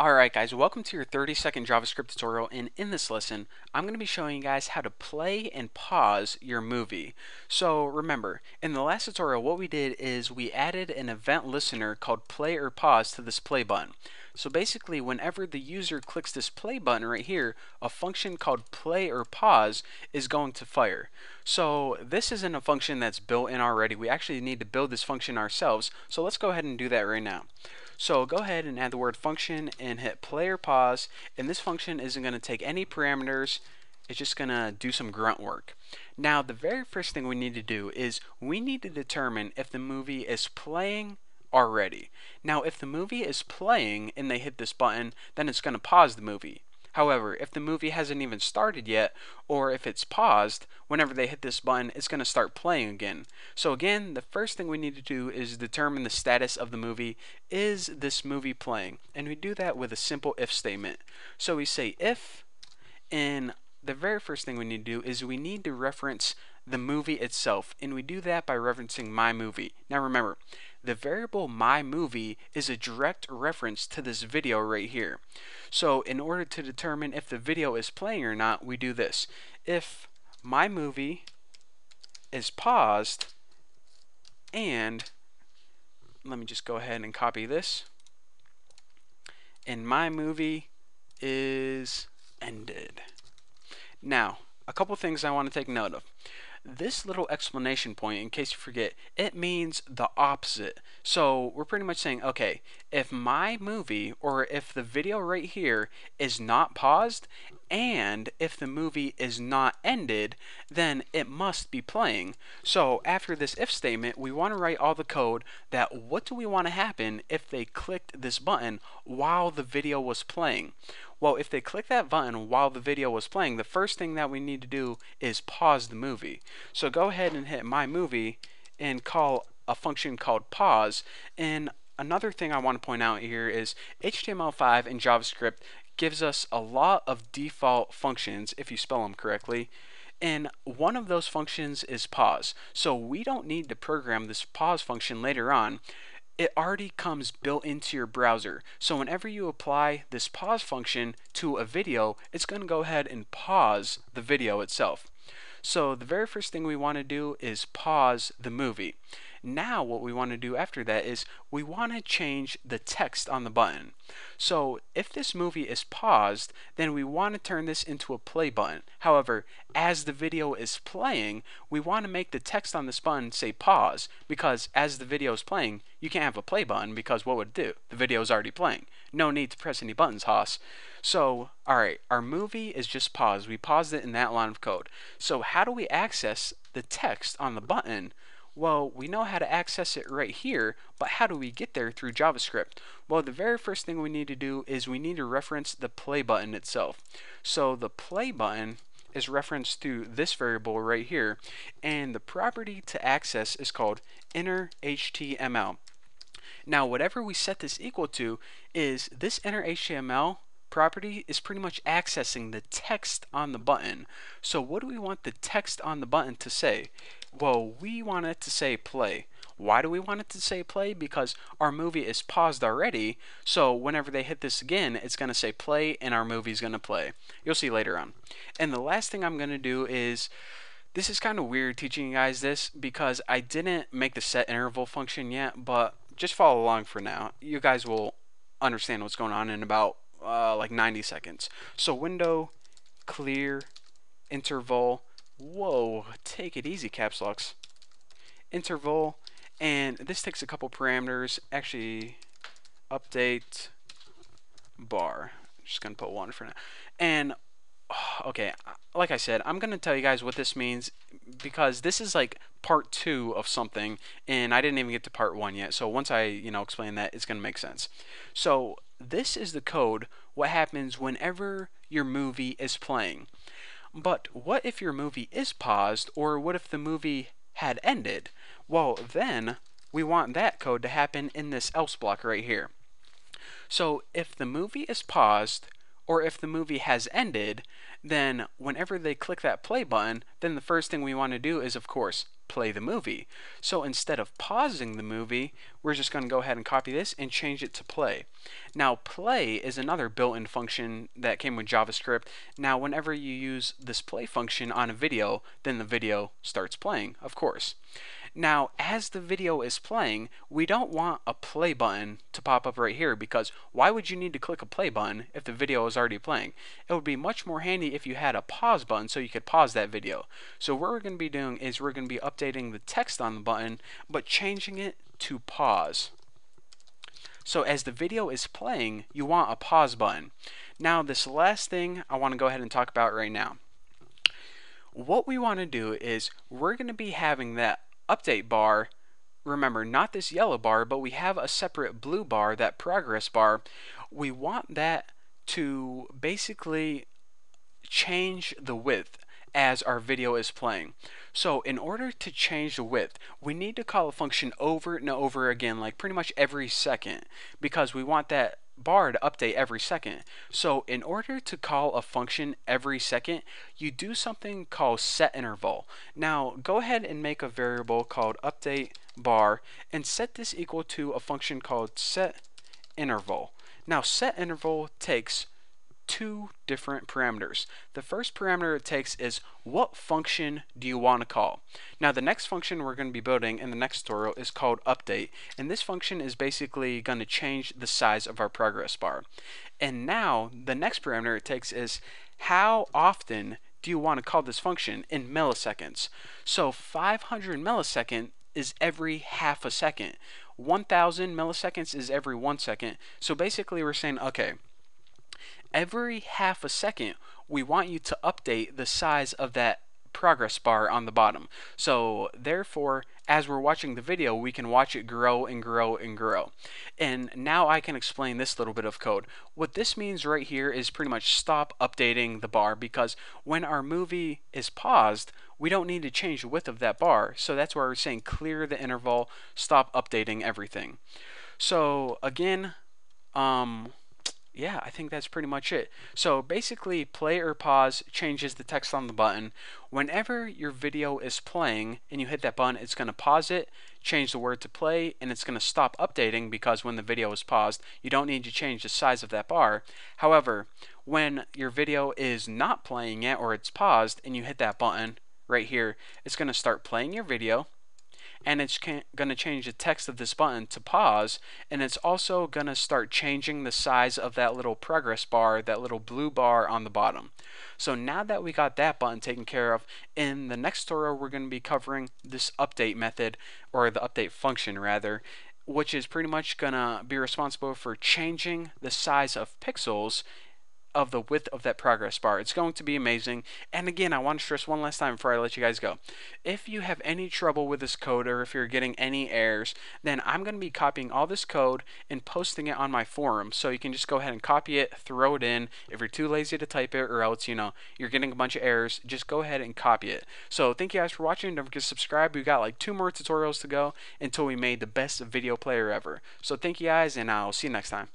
Alright guys, welcome to your 30-second JavaScript tutorial, and in this lesson I'm going to be showing you guys how to play and pause your movie. So remember, in the last tutorial what we did is we added an event listener called play or pause to this play button. So basically whenever the user clicks this play button right here, a function called play or pause is going to fire. So this isn't a function that's built in already. We actually need to build this function ourselves, so let's go ahead and do that right now. So go ahead and add the word function and hit play or pause, and this function isn't going to take any parameters. It's just going to do some grunt work. Now the very first thing we need to do is we need to determine if the movie is playing already. Now if the movie is playing and they hit this button, then it's going to pause the movie. However, if the movie hasn't even started yet, or if it's paused, whenever they hit this button, it's going to start playing again. So again, the first thing we need to do is determine the status of the movie. Is this movie playing? And we do that with a simple if statement. So we say if, and the very first thing we need to do is we need to reference the movie itself, and we do that by referencing my movie. Now remember, the variable my movie is a direct reference to this video right here. So in order to determine if the video is playing or not, we do this. If my movie is paused, and let me just go ahead and copy this, and my movie is ended. Now, a couple things I want to take note of. This little explanation point, in case you forget, it means the opposite. So we're pretty much saying, okay, if my movie, or if the video right here is not paused, and if the movie is not ended, then it must be playing. So after this if statement, we want to write all the code that what do we want to happen if they clicked this button while the video was playing. Well, if they click that button while the video was playing, the first thing that we need to do is pause the movie. So go ahead and hit my movie and call a function called pause. And another thing I want to point out here is HTML5 in JavaScript gives us a lot of default functions if you spell them correctly. And one of those functions is pause. So we don't need to program this pause function later on. It already comes built into your browser. So whenever you apply this pause function to a video, it's going to go ahead and pause the video itself. So the very first thing we want to do is pause the movie. Now what we want to do after that is we want to change the text on the button. So if this movie is paused, then we want to turn this into a play button. However, as the video is playing, we want to make the text on this button say pause, because as the video is playing, you can't have a play button, because what would it do? The video is already playing. No need to press any buttons, Haas. So, alright, our movie is just paused. We paused it in that line of code. So how do we access the text on the button? Well, we know how to access it right here, but how do we get there through JavaScript? Well, the very first thing we need to do is we need to reference the play button itself. So the play button is referenced through this variable right here, and the property to access is called inner HTML. Now, whatever we set this equal to is this inner HTML property is pretty much accessing the text on the button. So what do we want the text on the button to say? Well, we want it to say play. Why do we want it to say play? Because our movie is paused already, so whenever they hit this again, it's going to say play and our movie is going to play. You'll see later on. And the last thing I'm going to do is, this is kind of weird teaching you guys this because I didn't make the set interval function yet, but just follow along for now. You guys will understand what's going on in about like 90 seconds. So window, clear, interval, whoa, take it easy, caps locks, interval, and this takes a couple parameters. Actually, update bar. I'm just gonna put one for now. And okay, like I said, I'm gonna tell you guys what this means because this is like part 2 of something, and I didn't even get to part 1 yet. So once I explain that, it's gonna make sense. So this is the code, what happens whenever your movie is playing. But what if your movie is paused, or what if the movie had ended? Well, then we want that code to happen in this else block right here. So if the movie is paused, or if the movie has ended, then whenever they click that play button, then the first thing we want to do is, of course, play the movie. So instead of pausing the movie, we're just going to go ahead and copy this and change it to play. Now play is another built-in function that came with JavaScript. Now whenever you use this play function on a video, then the video starts playing, of course. Now, as the video is playing, we don't want a play button to pop up right here, because why would you need to click a play button if the video is already playing? It would be much more handy if you had a pause button so you could pause that video. So what we're going to be doing is we're going to be updating the text on the button, but changing it to pause. So as the video is playing, you want a pause button. Now, this last thing I want to go ahead and talk about right now. What we want to do is we're going to be having that update bar, remember, not this yellow bar, but we have a separate blue bar, that progress bar. We want that to basically change the width as our video is playing. So in order to change the width, we need to call a function over and over again, like pretty much every second, because we want that bar to update every second. So in order to call a function every second, you do something called set interval. Now go ahead and make a variable called update bar and set this equal to a function called set interval. Now set interval takes two different parameters. The first parameter it takes is what function do you want to call. Now the next function we're going to be building in the next tutorial is called update, and this function is basically going to change the size of our progress bar. And now the next parameter it takes is how often do you want to call this function in milliseconds. So 500 milliseconds is every half a second. 1000 milliseconds is every 1 second. So basically we're saying, okay, every half a second, we want you to update the size of that progress bar on the bottom. So therefore, as we're watching the video, we can watch it grow and grow and grow. And now I can explain this little bit of code. What this means right here is pretty much stop updating the bar, because when our movie is paused, we don't need to change the width of that bar. So that's why we're saying clear the interval, stop updating everything. So again, yeah, I think that's pretty much it. So basically, play or pause changes the text on the button. Whenever your video is playing and you hit that button, it's going to pause it, change the word to play, and it's going to stop updating, because when the video is paused, you don't need to change the size of that bar. However, when your video is not playing yet, or it's paused, and you hit that button right here, it's going to start playing your video, and it's going to change the text of this button to pause, and it's also going to start changing the size of that little progress bar, that little blue bar on the bottom. So now that we got that button taken care of, in the next tutorial we're going to be covering this update method, or the update function rather, which is pretty much going to be responsible for changing the size of pixels of the width of that progress bar. It's going to be amazing. And again, I want to stress one last time before I let you guys go. If you have any trouble with this code, or if you're getting any errors, then I'm going to be copying all this code and posting it on my forum. So you can just go ahead and copy it, throw it in. If you're too lazy to type it, or else, you know, you're getting a bunch of errors, just go ahead and copy it. So thank you guys for watching. Don't forget to subscribe. We've got like 2 more tutorials to go until we made the best video player ever. So thank you guys, and I'll see you next time.